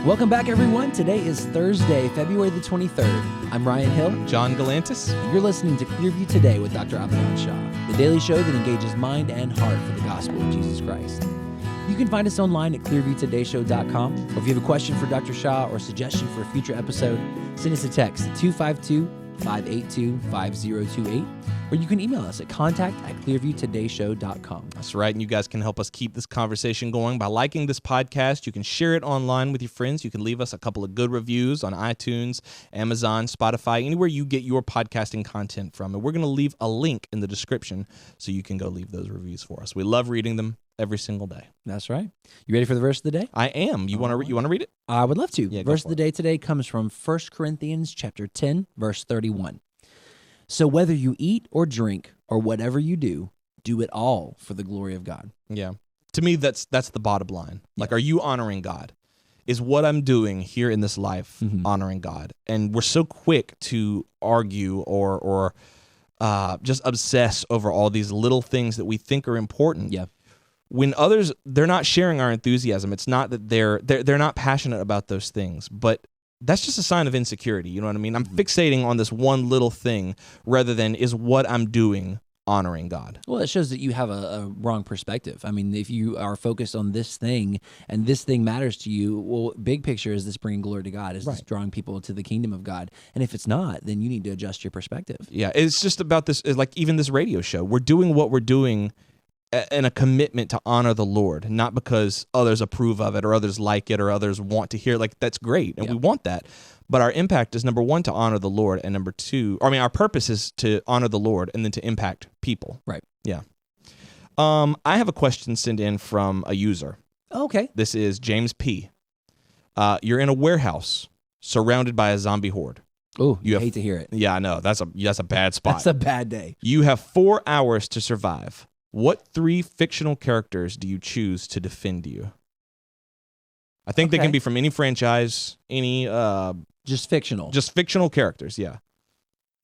Welcome back, everyone. Today is Thursday, February the 23rd. I'm Ryan Hill. John Galantis. You're listening to Clearview Today with Dr. Shah, the daily show that engages mind and heart for the gospel of Jesus Christ. You can find us online at clearviewtodayshow.com, or if you have a question for Dr. Shah or suggestion for a future episode, send us a text at 252-582-5028, or you can email us at contact@clearviewtodayshow.com. That's right, and you guys can help us keep this conversation going by liking this podcast. You can share it online with your friends. You can leave us a couple of good reviews on iTunes, Amazon, Spotify, anywhere you get your podcasting content from. And we're going to leave a link in the description so you can go leave those reviews for us. We love reading them every single day. That's right. You ready for the verse of the day? I am. You want to read it? I would love to. Yeah, verse of the day today comes from 1 Corinthians chapter 10, verse 31. So whether you eat or drink or whatever you do it all for the glory of God. Yeah. To me, that's the bottom line. Like, are you honoring God? Is what I'm doing here in this life honoring God? And we're so quick to argue or just obsess over all these little things that we think are important. Yeah. When others, they're not sharing our enthusiasm. It's not that they're not passionate about those things, but that's just a sign of insecurity. You know what I mean? I'm fixating on this one little thing rather than is what I'm doing honoring God. Well, it shows that you have a wrong perspective. I mean, if you are focused on this thing and this thing matters to you, well, big picture, is this bringing glory to God? Is this drawing people to the kingdom of God? And if it's not, then you need to adjust your perspective. Yeah, it's just about this, like even this radio show. We're doing what we're doing in a commitment to honor the Lord, not because others approve of it or others like it or others want to hear. Like, that's great, and we want that. But our impact is, number one, to honor the Lord, and number two, our purpose is to honor the Lord and then to impact people. Right. Yeah. I have a question sent in from a user. Okay. This is James P. You're in a warehouse surrounded by a zombie horde. Oh, you hate to hear it. Yeah, I know. That's a bad spot. That's a bad day. You have 4 hours to survive. What 3 fictional characters do you choose to defend you? I think they can be from any franchise, any... Just fictional. Just fictional characters, yeah.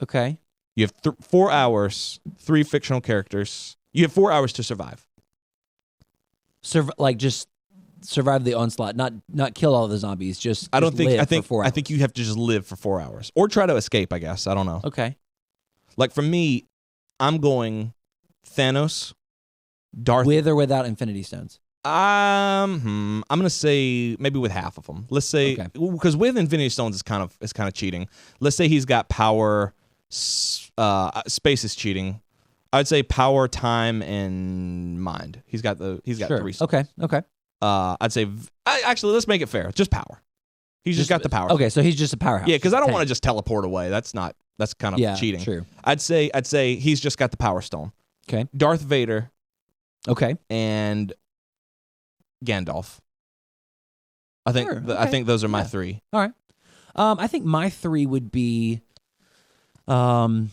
Okay. You have 4 hours, 3 fictional characters. You have 4 hours to survive. Just survive the onslaught, not kill all the zombies, just I think for 4 hours. I think you have to just live for 4 hours. Or try to escape, I guess. I don't know. Okay. Like, for me, I'm going Thanos, Darth... With or without Infinity Stones? I'm gonna say maybe with half of them. Let's say because with Infinity Stones is kind of cheating. Let's say he's got power. Space is cheating. I'd say power, time, and mind. He's got 3 stones. Okay. I'd say actually let's make it fair. Just power. He's just got the power. Okay, so he's just a powerhouse. Yeah, because I don't want to just teleport away. That's kind of cheating. True. I'd say he's just got the power stone. Okay. Darth Vader. Okay. And Gandalf. I think those are my 3. All right. I think my 3 would be I'm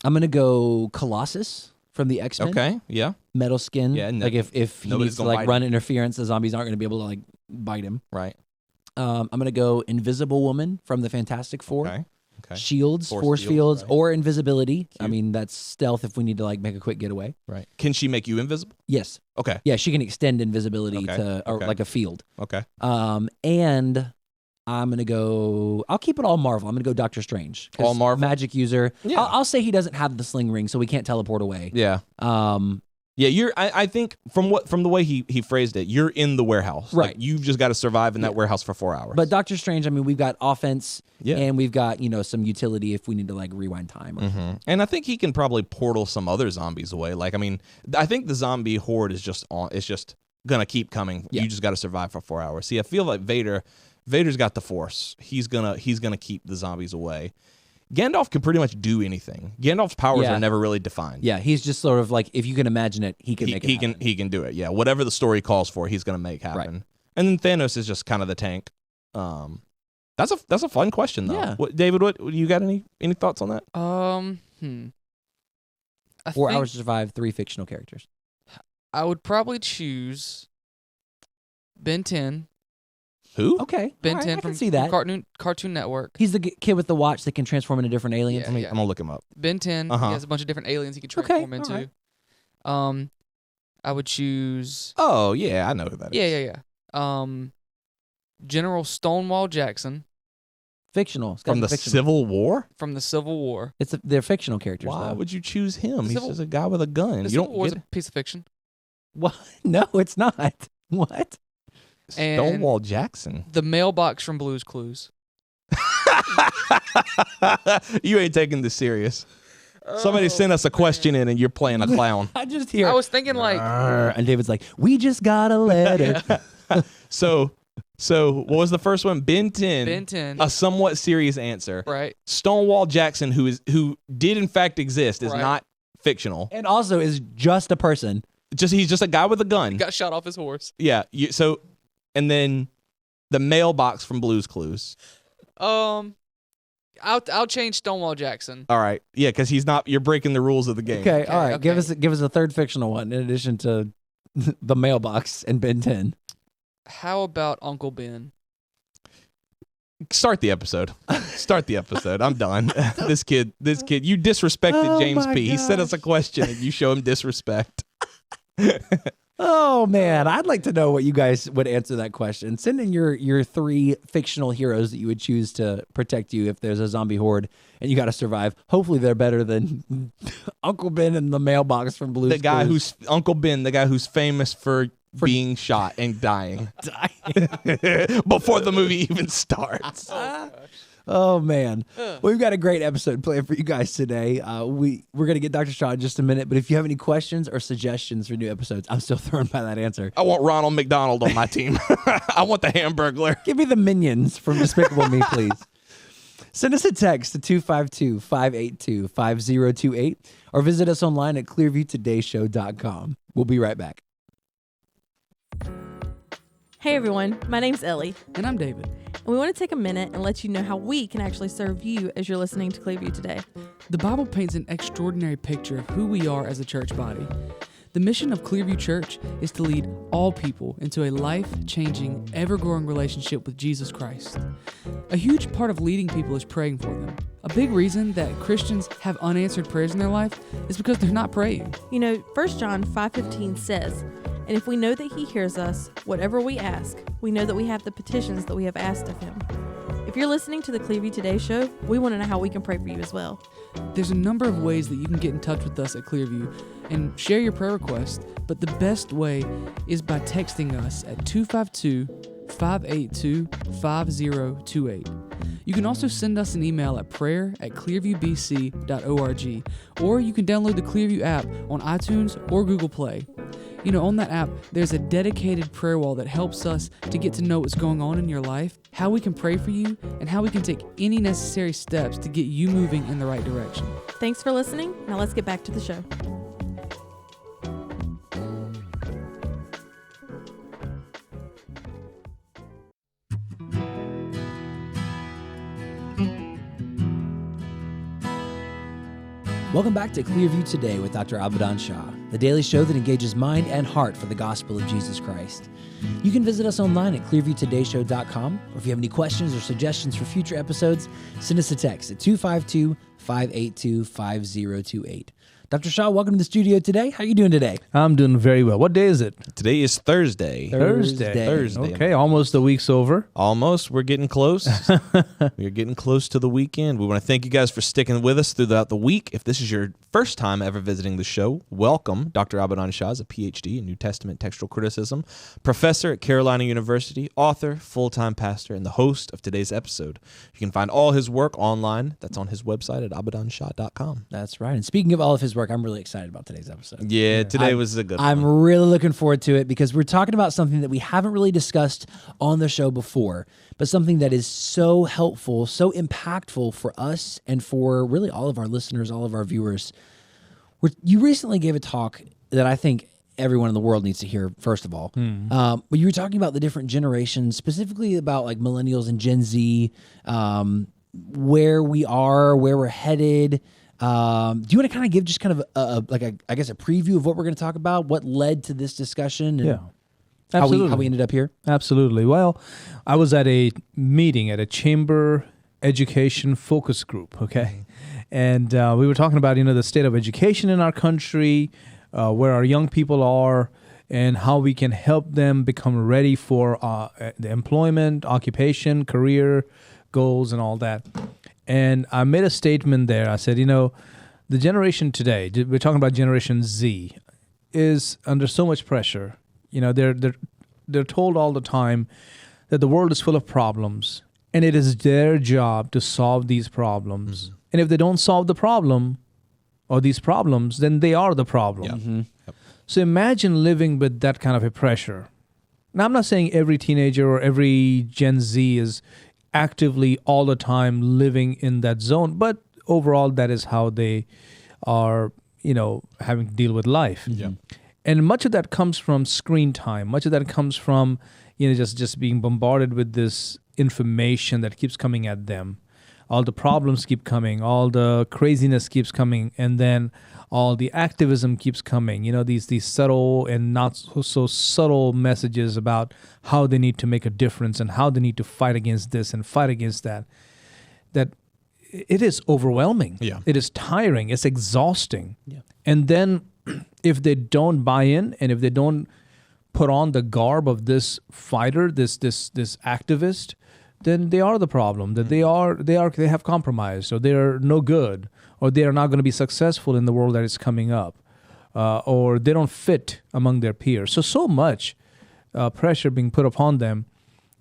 going to go Colossus from the X-Men. Okay, yeah. Metal skin. Yeah, like if he needs to run interference, the zombies aren't going to be able to bite him. Right. I'm going to go Invisible Woman from the Fantastic Four. Okay. Shields, force fields, right. Or invisibility. Cute. I mean, that's stealth if we need to make a quick getaway. Right. Can she make you invisible? Yes. Okay. Yeah, she can extend invisibility to like a field. Okay. And I'm gonna go. I'll keep it all Marvel. I'm gonna go Doctor Strange. All Marvel. Magic user. Yeah. I'll say he doesn't have the sling ring, so we can't teleport away. Yeah. Yeah, I think from the way he phrased it, you're in the warehouse. Right. Like, you've just got to survive in that warehouse for 4 hours. But Doctor Strange, I mean, we've got offense and we've got, some utility if we need to rewind time. And I think he can probably portal some other zombies away. Like, I mean, I think the zombie horde is just gonna keep coming. Yeah. You just got to survive for 4 hours. See, I feel like Vader's got the Force. He's gonna keep the zombies away. Gandalf can pretty much do anything. Gandalf's powers are never really defined. Yeah, he's just sort of like, if you can imagine it, he can make it happen. He can do it. Yeah, whatever the story calls for, he's going to make happen. Right. And then Thanos is just kind of the tank. That's a fun question though. Yeah. David, what you got any thoughts on that? 4 hours to survive, 3 fictional characters. I would probably choose Ben 10. Who? Okay. Ben right, 10 I from can see that. Cartoon Network. He's the kid with the watch that can transform into different aliens. Yeah. I'm going to look him up. Ben 10. He has a bunch of different aliens he can transform into. Right. I would choose... Oh, yeah, I know who that is. Yeah. General Stonewall Jackson. Fictional. From the Civil War? From the Civil War. They're fictional characters. Why though. would you choose him? He's just a guy with a gun. The You Civil don't War is get a piece of fiction. What? No, it's not. What? And Stonewall Jackson. The mailbox from Blue's Clues. You ain't taking this serious. Somebody sent us a question in, and you're playing a clown. I just hear. I was thinking like, and David's like, we just got a letter. So what was the first one? Ben 10. Ben 10. A somewhat serious answer. Right. Stonewall Jackson, who did in fact exist, is Right. not fictional. And also is just a person. He's just a guy with a gun. Got shot off his horse. Yeah. And then the mailbox from Blue's Clues. I'll change Stonewall Jackson. All right. Yeah, because he's not. You're breaking the rules of the game. Okay, all right. okay. Give us a third fictional one in addition to the mailbox and Ben 10. How about Uncle Ben? Start the episode. I'm done. This kid. You disrespected James my P. He sent us a gosh. question, and you show him disrespect. Oh man, I'd like to know what you guys would answer that question. Send in your 3 fictional heroes that you would choose to protect you if there's a zombie horde and you got to survive. Hopefully, they're better than Uncle Ben in the mailbox from Blue's The guy Clues. who's Uncle Ben, the guy who's famous for being shot and dying before the movie even starts. Oh man, we've got a great episode planned for you guys today. We're gonna get Dr. Shah in just a minute, but if you have any questions or suggestions for new episodes, I'm still thrown by that answer. I want Ronald McDonald on my team. I want the Hamburglar. Give me the minions from Despicable Me, please. Send us a text to 252-582-5028 or visit us online at clearviewtodayshow.com. We'll be right back. Hey everyone, my name's Ellie, And I'm David. and we want to take a minute and let you know how we can actually serve you as you're listening to Clearview Today. The Bible paints an extraordinary picture of who we are as a church body. The mission of Clearview Church is to lead all people into a life-changing, ever-growing relationship with Jesus Christ. A huge part of leading people is praying for them. A big reason that Christians have unanswered prayers in their life is because they're not praying. You know, 1 John 5:15 says, "And if we know that he hears us, whatever we ask, we know that we have the petitions that we have asked of him." If you're listening to the Clearview Today show, we want to know how we can pray for you as well. There's a number of ways that you can get in touch with us at Clearview and share your prayer request, but the best way is by texting us at 252-582-5028. You can also send us an email at prayer@clearviewbc.org, or you can download the Clearview app on iTunes or Google Play. You know, on that app, there's a dedicated prayer wall that helps us to get to know what's going on in your life, how we can pray for you, and how we can take any necessary steps to get you moving in the right direction. Thanks for listening. Now let's get back to the show. Welcome back to Clearview Today with Dr. Abadan Shah, the daily show that engages mind and heart for the gospel of Jesus Christ. You can visit us online at clearviewtodayshow.com, or if you have any questions or suggestions for future episodes, send us a text at 252-582-5028. Dr. Shah, welcome to the studio today. How are you doing today? I'm doing very well. What day is it? Today is Thursday. Thursday. Okay, almost the week's over. Almost. We're getting close. We're getting close to the weekend. We want to thank you guys for sticking with us throughout the week. If this is your first time ever visiting the show, welcome. Dr. Abadan Shah is a PhD in New Testament textual criticism, professor at Carolina University, author, full-time pastor, and the host of today's episode. You can find all his work online. That's on his website at abadanshah.com. That's right. And speaking of all of his work, I'm really excited about today's episode. Yeah, today was a good I'm one. really looking forward to it because we're talking about something that we haven't really discussed on the show before, but something that is so helpful, so impactful for us and for really all of our listeners, all of our viewers. You recently gave a talk that I think everyone in the world needs to hear, first of all. But you were talking about the different generations, specifically about like millennials and Gen Z, where we are, where we're headed. Do you want to kind of give just kind of a preview of what we're going to talk about, what led to this discussion, and Yeah, absolutely. how we ended up here? Absolutely. Well, I was at a meeting at a chamber education focus group, okay? And we were talking about, the state of education in our country, where our young people are, and how we can help them become ready for the employment, occupation, career goals, and all that. And I made a statement there. I said, the generation today, we're talking about Generation Z, is under so much pressure. They're told all the time that the world is full of problems, and it is their job to solve these problems. And if they don't solve the problem or these problems, then they are the problem. Yep. So imagine living with that kind of a pressure. Now, I'm not saying every teenager or every Gen Z is actively all the time living in that zone, but overall, that is how they are, having to deal with life. Yeah. And much of that comes from screen time. Much of that comes from, just being bombarded with this information that keeps coming at them. All the problems keep coming, all the craziness keeps coming, and then all the activism keeps coming. These subtle and not so subtle messages about how they need to make a difference and how they need to fight against this and fight against that. That it is overwhelming. Yeah. It is tiring. It's exhausting. Yeah. And then if they don't buy in, and if they don't put on the garb of this fighter, this activist, then they are the problem. That they have compromised, or they are no good, or they are not going to be successful in the world that is coming up, or they don't fit among their peers. So much pressure being put upon them.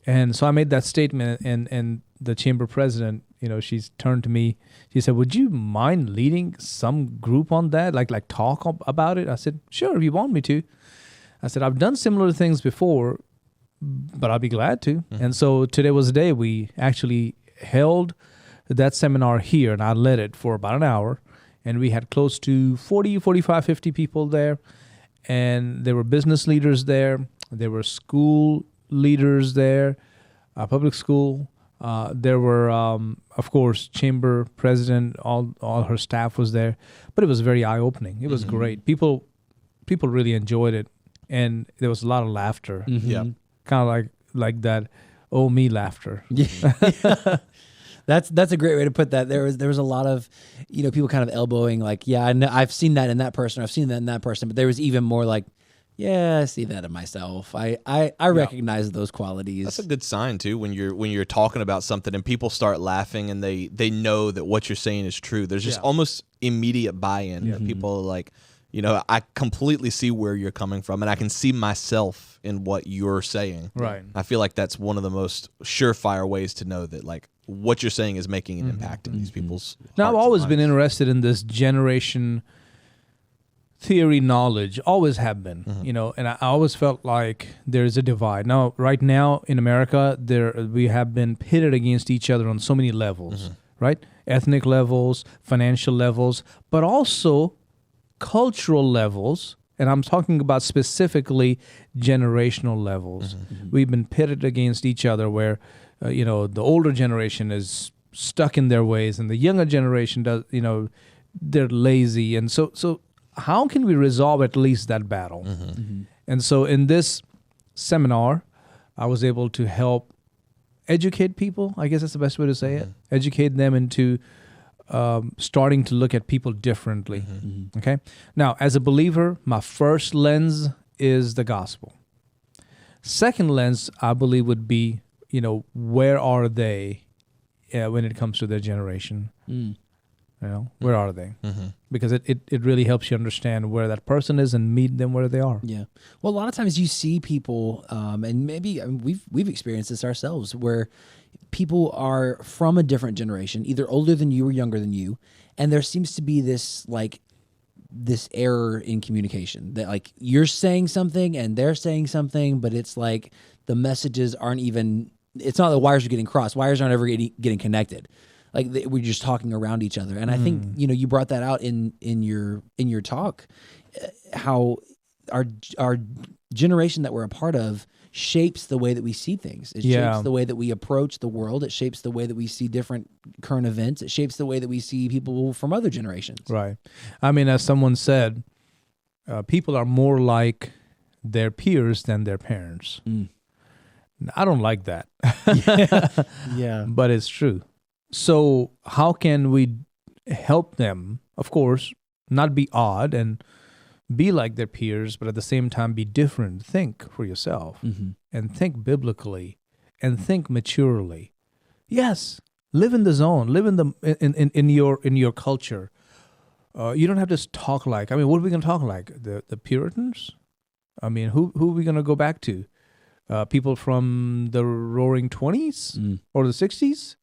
And so I made that statement, and the chamber president, she's turned to me. She said, "Would you mind leading some group on that? Like talk about it?" I said, "Sure, if you want me to." I said, "I've done similar things before, but I'll be glad to." And so today was the day we actually held that seminar here, and I led it for about an hour, and we had close to 40, 45, 50 people there, and there were business leaders there. There were school leaders there, public school. There were, of course, chamber president, all her staff was there, but it was very eye-opening. It was great. People really enjoyed it, and there was a lot of laughter. Yeah. Kind of like that, oh me laughter. Yeah. That's a great way to put that. There was a lot of, people kind of elbowing, like, yeah, I know, I've seen that in that person, or I've seen that in that person, but there was even more like, yeah, I see that in myself. I recognize those qualities. That's a good sign too when you're talking about something and people start laughing and they know that what you're saying is true. There's just almost immediate buy-in. That people are like, I completely see where you're coming from, and I can see myself in what you're saying. Right. I feel like that's one of the most surefire ways to know that like what you're saying is making an impact in these people's Now, I've hearts and always been minds. interested in this generation theory knowledge, always have been, and I always felt like there's a divide. Now, right now in America, we have been pitted against each other on so many levels, right? Ethnic levels, financial levels, but also cultural levels, and I'm talking about specifically generational levels. We've been pitted against each other where, the older generation is stuck in their ways, and the younger generation does, they're lazy, and so how can we resolve at least that battle? And so in this seminar, I was able to help educate people. I guess that's the best way to say it. Educate them into starting to look at people differently. Okay. Now, as a believer, my first lens is the gospel. Second lens, I believe, would be, where are they when it comes to their generation? Where are they? Because it really helps you understand where that person is and meet them where they are. Yeah. Well, a lot of times you see people, and maybe we've experienced this ourselves, where people are from a different generation, either older than you or younger than you, and there seems to be this error in communication that like you're saying something and they're saying something, but it's like the messages aren't even. It's not the wires are getting crossed. Wires aren't ever getting connected. Like we're just talking around each other, and I think you brought that out in your talk, how our generation that we're a part of shapes the way that we see things. It shapes the way that we approach the world. It shapes the way that we see different current events. It shapes the way that we see people from other generations. Right. I mean, as someone said, people are more like their peers than their parents. I don't like that. Yeah. But it's true. So how can we help them, of course, not be odd and be like their peers, but at the same time be different. Think for yourself and think biblically and think maturely. Yes, live in the zone, live in the in your culture. You don't have to talk like. I mean, what are we going to talk like? The Puritans? I mean, who are we going to go back to? People from the Roaring 20s or the 60s?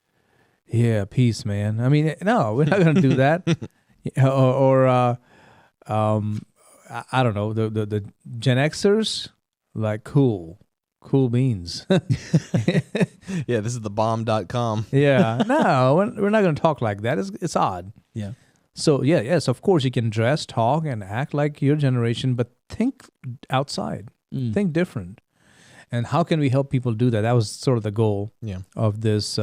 Yeah, peace, man. I mean, no, we're not going to do that. I don't know, the Gen Xers, like cool beans. Yeah, this is the bomb.com. Yeah, no, we're not going to talk like that. It's odd. Yeah. So yes, of course you can dress, talk, and act like your generation, but think outside, think different. And how can we help people do that? That was sort of the goal of this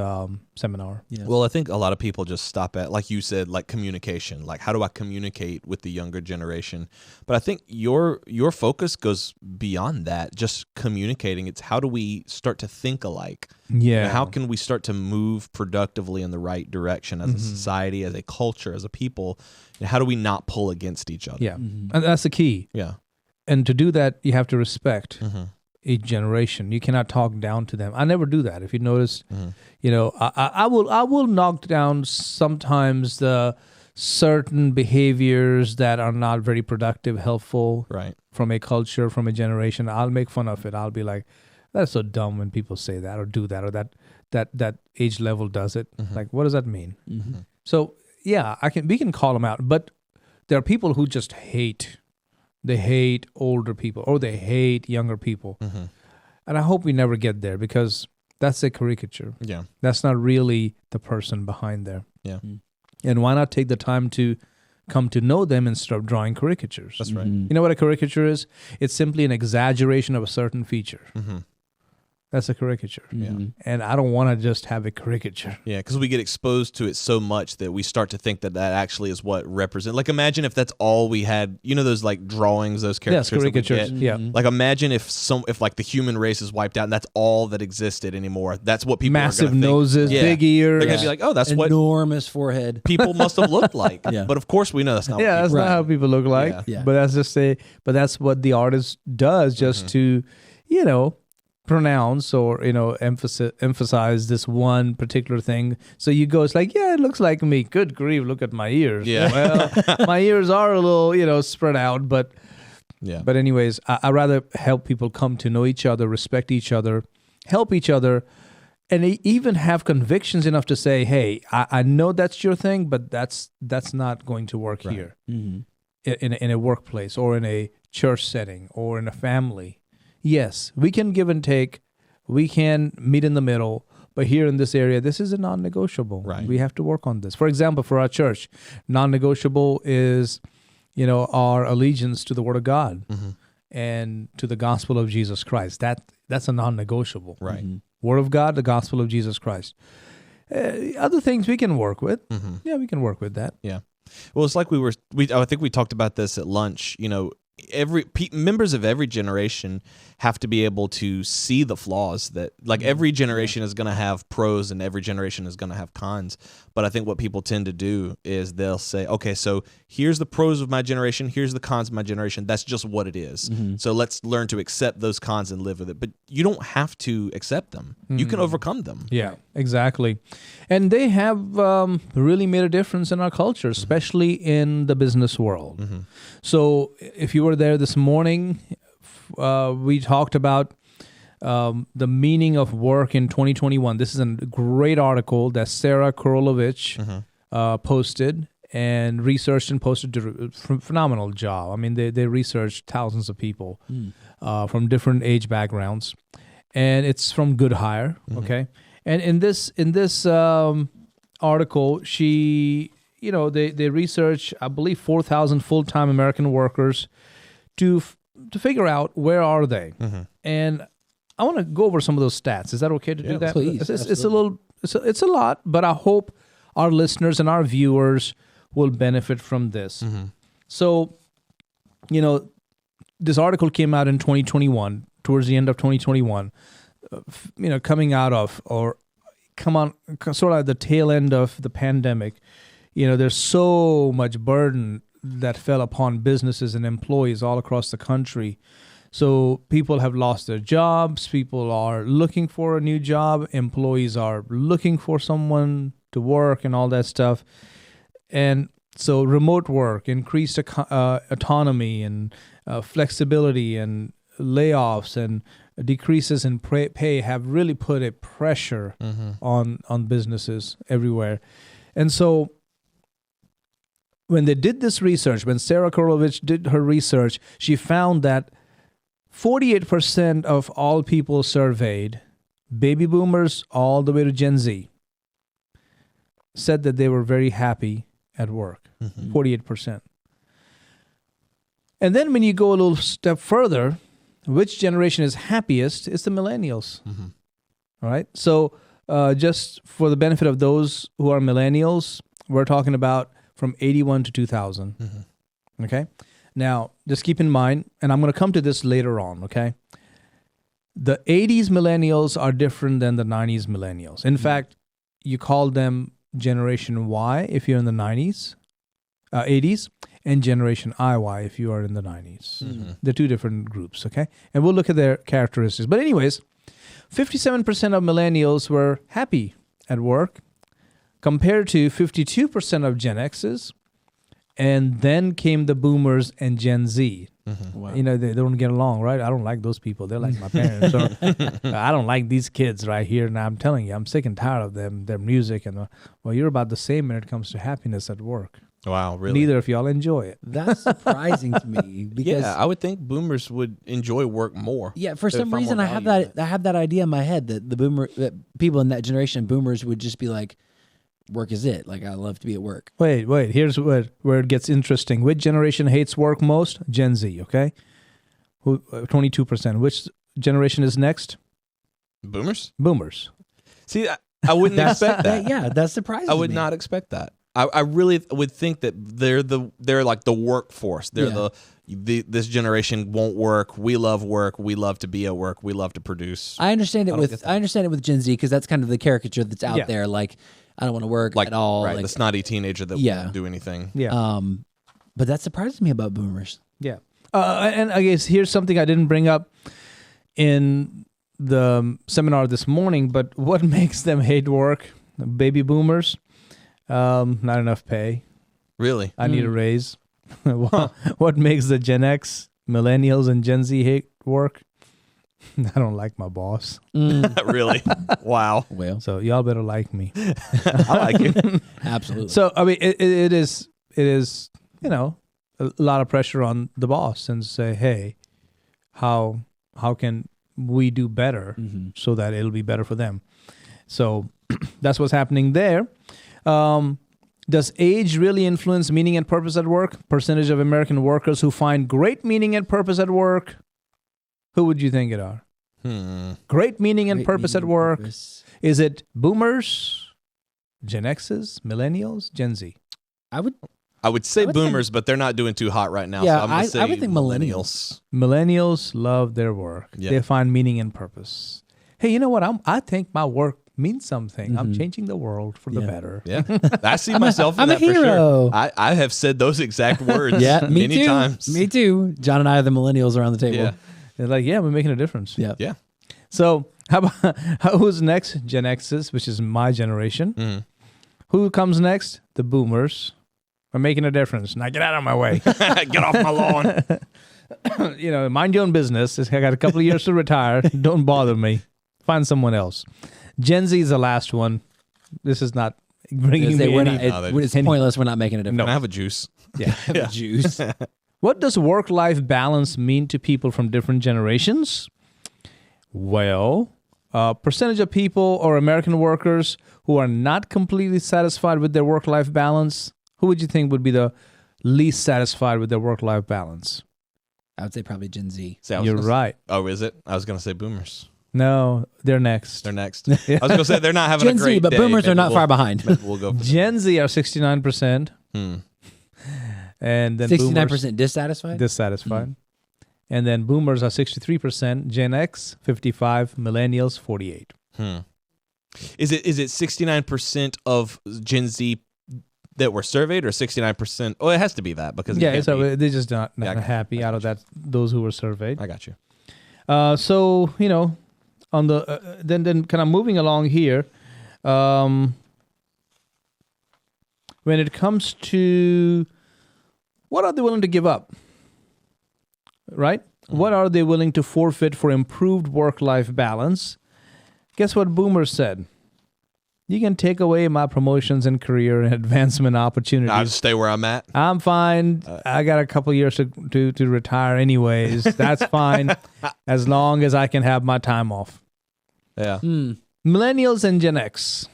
seminar. Yes. Well, I think a lot of people just stop at, like you said, like communication. Like, how do I communicate with the younger generation? But I think your focus goes beyond that, just communicating. It's how do we start to think alike? Yeah. How can we start to move productively in the right direction as a society, as a culture, as a people? And how do we not pull against each other? Yeah. And that's the key. Yeah. And to do that, you have to respect each generation. You cannot talk down to them. I never do that. If you notice, you know, I will knock down sometimes the certain behaviors that are not very productive, helpful, Right. from a culture, from a generation. I'll make fun of it. I'll be like, that's so dumb when people say that or do that, or that age level does it. Like, what does that mean? So yeah, we can call them out, but there are people who just hate. They hate older people or they hate younger people. And I hope we never get there, because that's a caricature. Yeah. That's not really the person behind there. Yeah. And why not take the time to come to know them instead of drawing caricatures? That's right. You know what a caricature is? It's simply an exaggeration of a certain feature. That's a caricature. And I don't want to just have a caricature. Yeah, because we get exposed to it so much that we start to think that actually is what represents. Like, imagine if that's all we had. You know those like drawings, those Yes, caricatures. caricatures. That we get? Yeah. Like, imagine if like the human race is wiped out and that's all that existed anymore. That's what people Massive are gonna think. noses, Yeah. big ears. They're gonna be like, oh, that's what enormous forehead. people must have looked like. Yeah. But of course, we know that's not. Yeah, what that's people not how people look like. Yeah. Yeah. But that's what the artist does, just to, you know, pronounce or, you know, emphasize this one particular thing. So you go, it's like, yeah, it looks like me. Good grief, look at my ears. Yeah. Well, my ears are a little, you know, spread out, but Yeah. But anyways, I rather help people come to know each other, respect each other, help each other, and even have convictions enough to say, hey, I know that's your thing, but that's not going to work here in a workplace or in a church setting or in a family. Yes, we can give and take. We can meet in the middle. But here in this area, this is a non-negotiable. Right. We have to work on this. For example, for our church, non-negotiable is, you know, our allegiance to the Word of God and to the gospel of Jesus Christ. That's a non-negotiable. Right. Word of God, the gospel of Jesus Christ. Other things we can work with. Yeah, we can work with that. Yeah. Well, it's like I think we talked about this at lunch. You know, members of every generation have to be able to see the flaws that, like, every generation is going to have pros and every generation is going to have cons. But I think what people tend to do is they'll say, okay, so here's the pros of my generation, here's the cons of my generation. That's just what it is. So let's learn to accept those cons and live with it. But you don't have to accept them. You can overcome them. Yeah, exactly. And they have really made a difference in our culture, especially in the business world. So if you were there this morning, we talked about the meaning of work in 2021. This is a great article that Sarah Korolovich posted and researched and posted. Phenomenal job. I mean, they researched thousands of people from different age backgrounds, and it's from Good Hire. Okay, and in this article, they researched, I believe, 4,000 full-time American workers to figure out where are they. And I want to go over some of those stats. Is that okay to do that? Please. It's a lot, but I hope our listeners and our viewers will benefit from this. So, this article came out in 2021, towards the end of 2021, coming out of, or sort of at the tail end of the pandemic. There's so much burden that fell upon businesses and employees all across the country. So people have lost their jobs. People are looking for a new job. Employees are looking for someone to work and all that stuff. And so remote work, increased autonomy and flexibility and layoffs and decreases in pay have really put a pressure on businesses everywhere. And so when they did this research, when Sarah Korolovich did her research, she found that 48% of all people surveyed, baby boomers all the way to Gen Z, said that they were very happy at work. 48%. And then when you go a little step further, which generation is happiest? It's the millennials. All right. So just for the benefit of those who are millennials, we're talking about from 81 to 2000. Okay. Now, just keep in mind, and I'm going to come to this later on, okay? The 80s millennials are different than the 90s millennials. In fact, you call them Generation Y if you're in the 80s, and Generation IY if you are in the 90s. They're two different groups, okay? And we'll look at their characteristics. But anyways, 57% of millennials were happy at work compared to 52% of Gen X's. And then came the boomers and Gen Z. Wow. You know, they don't get along, right? I don't like those people. They're like my parents. Or, I don't like these kids right here. And I'm telling you, I'm sick and tired of them, their music. And well, you're about the same when it comes to happiness at work. Wow, really? Neither of y'all enjoy it. That's surprising to me because Yeah, I would think boomers would enjoy work more. yeah, for They'd some find reason more I have value in that I have that idea in my head that that people in that generation, boomers, would just be like, work is it. Like, I love to be at work. Wait. Here's where it gets interesting. Which generation hates work most? Gen Z, okay? 22%. Which generation is next? Boomers? Boomers. See, I wouldn't expect that. Yeah, that's surprising. I would to me. not expect that. I really would think that they're like the workforce. They're this generation won't work. We love work. We love to be at work. We love to produce. I understand it I don't get that. with Gen Z because that's kind of the caricature that's out Yeah. there. Like, I don't want to work Like at all. right, Like, the snotty teenager that won't do anything. Yeah. but that surprises me about boomers. Yeah. And I guess here's something I didn't bring up in the seminar this morning, but what makes them hate work? Baby boomers, not enough pay. Really? I need a raise. What makes the Gen X, millennials, and Gen Z hate work? I don't like my boss. Really? Wow. Well, So y'all better like me. I like it. absolutely. So I mean, it is a lot of pressure on the boss and say, hey, how can we do better so that it'll be better for them? So that's what's happening there. Does age really influence meaning and purpose at work? Percentage of American workers who find great meaning and purpose at work. Who would you think it are? Great meaning and Great purpose at meaning, work. purpose. Is it boomers, Gen X's, millennials, Gen Z? I would say I would say- boomers, but they're not doing too hot right now. Yeah, so I'm gonna I say would think millennials. Millennials love their work. Yeah. They find meaning and purpose. Hey, you know what? I think my work means something. I'm changing the world for the Yeah. better. Yeah, I see myself in I'm a that for hero. sure. I have said those exact words Yeah, me many too. times. Me too. John and I are the millennials around the table. Yeah. They're like, yeah, we're making a difference. Yeah. Yeah. So who's next? Gen X's, which is my generation. Who comes next? The boomers. We're making a difference. Now get out of my way. Get off my lawn. Mind your own business. I got a couple of years to retire. Don't bother me. Find someone else. Gen Z is the last one. This is not bringing me any. It's pointless. We're not making a difference. Can I have a juice? Yeah. The juice. What does work-life balance mean to people from different generations? Well, percentage of people or American workers who are not completely satisfied with their work-life balance. Who would you think would be the least satisfied with their work-life balance? I would say probably Gen Z. You're right. Oh, is it? I was going to say boomers. No, they're next. They're next. I was going to say they're not having Gen a great Z, but day. boomers are Maybe not far behind. maybe we'll go. For Gen Z are 69%. And then 69% dissatisfied? dissatisfied. And then boomers are 63%, Gen X 55, millennials 48. Is it 69% of Gen Z that were surveyed, or 69%? Oh, it has to be that because it Yeah, can't so be. they're just not Yeah, I got you. happy out of that. Those who were surveyed. I got you. So on the then kind of moving along here, when it comes to what are they willing to give up, right? What are they willing to forfeit for improved work-life balance? Guess what Boomer said? You can take away my promotions and career and advancement opportunities. I'll just stay where I'm at. I'm fine. I got a couple years to retire anyways. That's fine as long as I can have my time off. Yeah. Millennials and Gen X,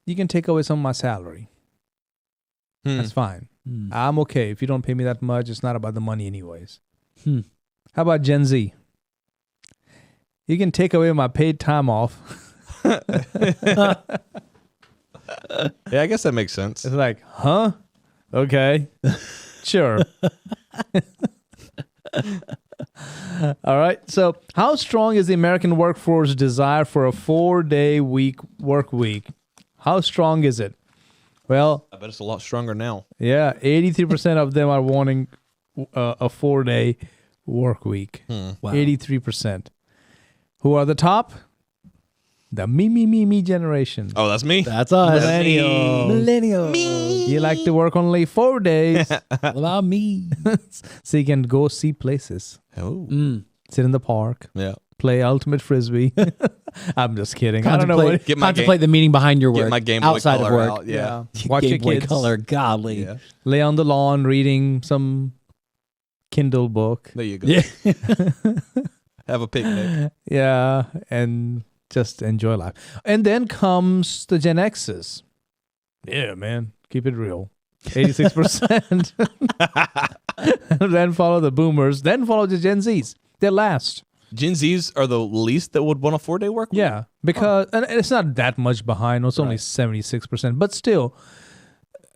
you can take away some of my salary. That's fine. I'm okay. If you don't pay me that much, it's not about the money anyways. How about Gen Z? You can take away my paid time off. Yeah, I guess that makes sense. It's like, huh? Okay. Sure. All right. So, how strong is the American workforce desire for a 4-day work week? How strong is it? Well, I bet it's a lot stronger now. yeah, 83% of them are wanting a 4-day work week. Wow. 83%. Who are the top? The me generation. Oh, that's me? That's us. Millennials. You like to work only 4 days What about me? so you can go see places, Oh. sit in the park, Yeah. play ultimate frisbee. I'm just kidding. I don't know what. Get my Contemplate the meaning behind your work. Get my Game Boy outside of Color work. out. Yeah. Watch Game your Boy kids. Color, godly. Yeah. Lay on the lawn reading some Kindle book. There you go. Yeah. Have a picnic. Yeah, and just enjoy life. And then comes the Gen X's. Yeah, man. Keep it real. 86%. Then follow the boomers. Then follow the Gen Zs. They're last. Gen Zs are the least that would want a 4-day work week? Yeah, because and it's not that much behind. It's only 76%. But still,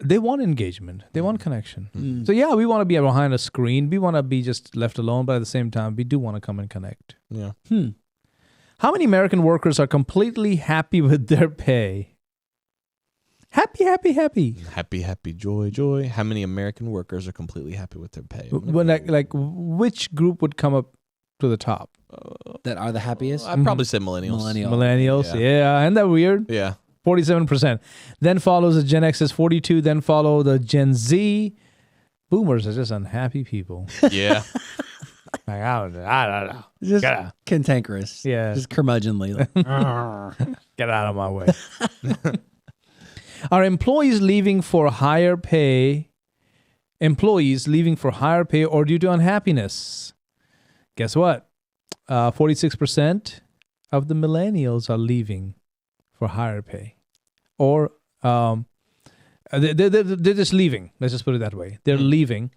they want engagement. They want connection. So yeah, we want to be behind a screen. We want to be just left alone. But at the same time, we do want to come and connect. Yeah. How many American workers are completely happy with their pay? Happy. Happy, happy, joy, joy. How many American workers are completely happy with their pay? When like which group would come up to the top? That are the happiest? I'd probably say millennials. Millennials. Yeah. Yeah, isn't that weird? Yeah. 47%. Then follows the Gen X's 42. Then follow the Gen Z. Boomers are just unhappy people. Yeah. Like, I don't know. Just Gotta- cantankerous. Yeah. Just curmudgeonly. Like, Get out of my way. Are employees leaving for higher pay? Employees leaving for higher pay or due to unhappiness? Guess what? 46% of the millennials are leaving for higher pay, or they're just leaving. Let's just put it that way. They're leaving.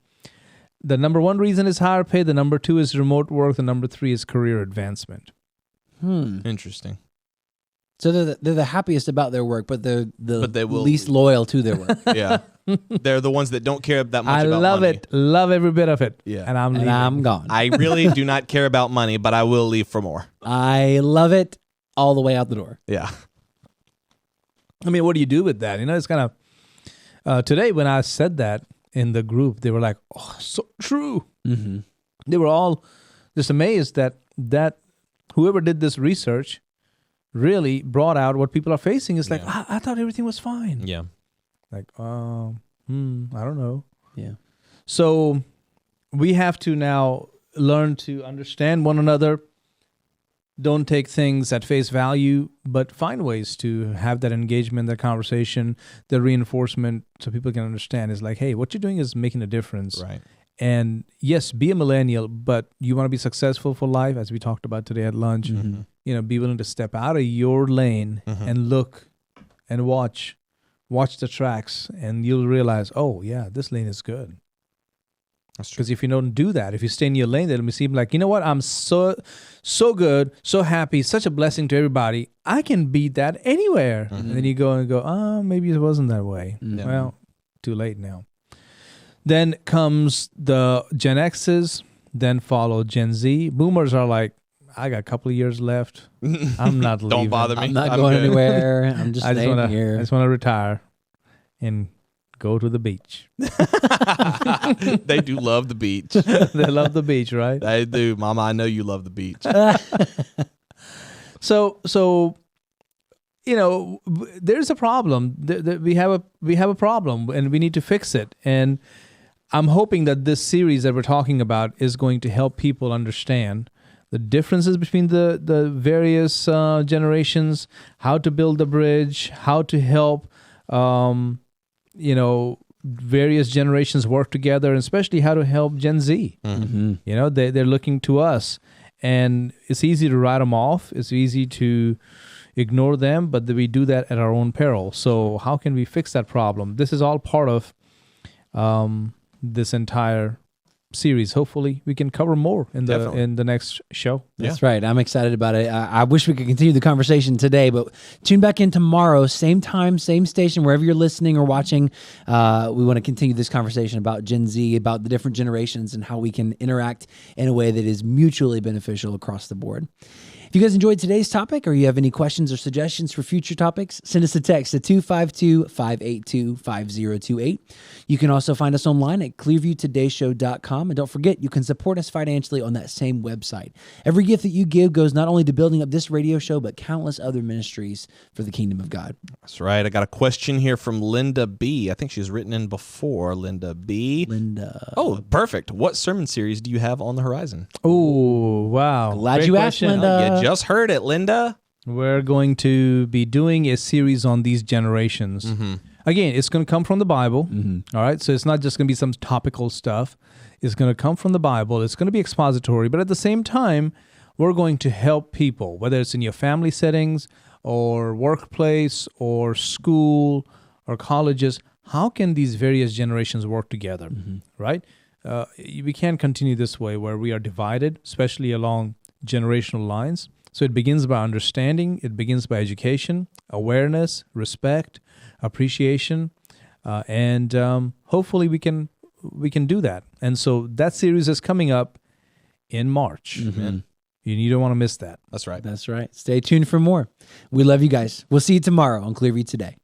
The number one reason is higher pay. The number two is remote work. The number three is career advancement. Interesting. So they're the happiest about their work, but they're the But they will- least loyal to their work. Yeah. They're the ones that don't care that much I about love money. it. Love every bit of it. Yeah. And I'm And leaving. I'm gone. I really do not care about money, but I will leave for more. I love it all the way out the door. Yeah. I mean, what do you do with that? It's kind of today when I said that in the group, they were like, "Oh, so true." Mm-hmm. They were all just amazed that whoever did this research really brought out what people are facing. It's like, Yeah. I thought everything was fine. Yeah. Like, I don't know. Yeah. So we have to now learn to understand one another. Don't take things at face value, but find ways to have that engagement, that conversation, the reinforcement, so people can understand. Is like, hey, what you're doing is making a difference. Right. And yes, be a millennial, but you want to be successful for life, as we talked about today at lunch. Be willing to step out of your lane and look and watch the tracks, and you'll realize, oh yeah, this lane is good. That's true. Because if you don't do that, if you stay in your lane, it'll seem like, you know what, I'm so good, so happy, such a blessing to everybody. I can beat that anywhere. And then you go and go, oh, maybe it wasn't that way. Yeah. Well, too late now. Then comes the Gen X's, then follow Gen Z. Boomers are like, I got a couple of years left. I'm not leaving. Don't bother me. I'm not going good. anywhere. I'm just I just staying want here. to retire and go to the beach. They do love the beach. They love the beach, right? They do, Mama. I know you love the beach. So there's a problem. We have a problem, and we need to fix it. And I'm hoping that this series that we're talking about is going to help people understand the differences between the various generations, how to build a bridge, how to help various generations work together, and especially how to help Gen Z. Mm-hmm. They're looking to us, and it's easy to write them off. It's easy to ignore them, but we do that at our own peril. So how can we fix that problem? This is all part of this entire series. Hopefully we can cover more in the next show. That's right. I'm excited about it. I wish we could continue the conversation today, but tune back in tomorrow, same time, same station, wherever you're listening or watching. We want to continue this conversation about Gen Z, about the different generations and how we can interact in a way that is mutually beneficial across the board. If you guys enjoyed today's topic or you have any questions or suggestions for future topics, send us a text at 252-582-5028. You can also find us online at clearviewtodayshow.com. And don't forget, you can support us financially on that same website. Every gift that you give goes not only to building up this radio show, but countless other ministries for the kingdom of God. That's right. I got a question here from Linda B. I think she's written in before, Linda B. Oh, perfect. What sermon series do you have on the horizon? Oh, wow. Glad Great you asked, question. Linda. You just heard it, Linda. We're going to be doing a series on these generations. Mm-hmm. Again, it's going to come from the Bible. Mm-hmm. All right. So it's not just going to be some topical stuff. It's going to come from the Bible. It's going to be expository. But at the same time, we're going to help people, whether it's in your family settings or workplace or school or colleges. How can these various generations work together? Mm-hmm. Right? We can't continue this way where we are divided, especially along generational lines. So it begins by understanding, it begins by education, awareness, respect, appreciation, and hopefully we can do that. And so that series is coming up in March. Mm-hmm. You don't want to miss that. That's right. That's right. Stay tuned for more. We love you guys. We'll see you tomorrow on Clearview Today.